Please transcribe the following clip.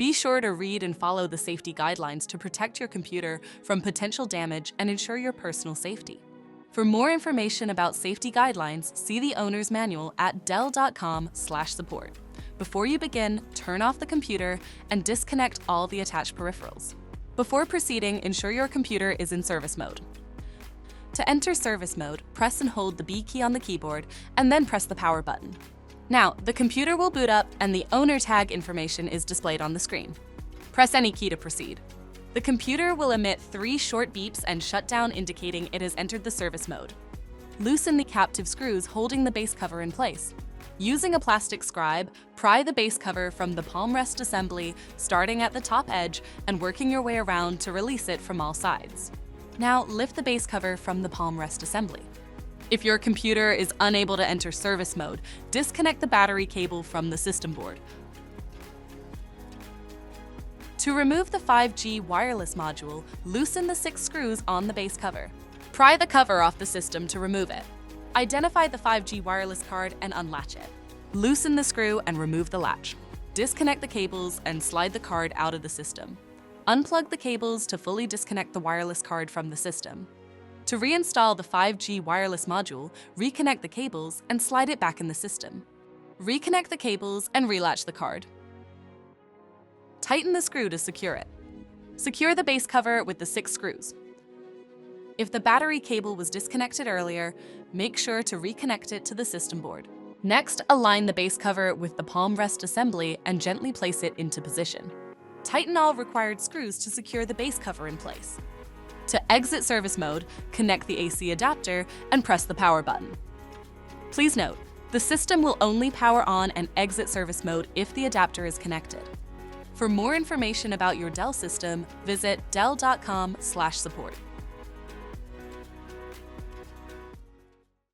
Be sure to read and follow the safety guidelines to protect your computer from potential damage and ensure your personal safety. For more information about safety guidelines, see the owner's manual at dell.com/support. Before you begin, turn off the computer and disconnect all the attached peripherals. Before proceeding, ensure your computer is in service mode. To enter service mode, press and hold the B key on the keyboard and then press the power button. Now, the computer will boot up and the owner tag information is displayed on the screen. Press any key to proceed. The computer will emit 3 short beeps and shut down, indicating it has entered the service mode. Loosen the captive screws holding the base cover in place. Using a plastic scribe, pry the base cover from the palm rest assembly, starting at the top edge and working your way around to release it from all sides. Now, lift the base cover from the palm rest assembly. If your computer is unable to enter service mode, disconnect the battery cable from the system board. To remove the 5G wireless module, loosen the 6 screws on the base cover. Pry the cover off the system to remove it. Identify the 5G wireless card and unlatch it. Loosen the screw and remove the latch. Disconnect the cables and slide the card out of the system. Unplug the cables to fully disconnect the wireless card from the system. To reinstall the 5G wireless module, reconnect the cables and slide it back in the system. Reconnect the cables and relatch the card. Tighten the screw to secure it. Secure the base cover with the 6 screws. If the battery cable was disconnected earlier, make sure to reconnect it to the system board. Next, align the base cover with the palm rest assembly and gently place it into position. Tighten all required screws to secure the base cover in place. To exit service mode, connect the AC adapter and press the power button. Please note, the system will only power on and exit service mode if the adapter is connected. For more information about your Dell system, visit dell.com/support.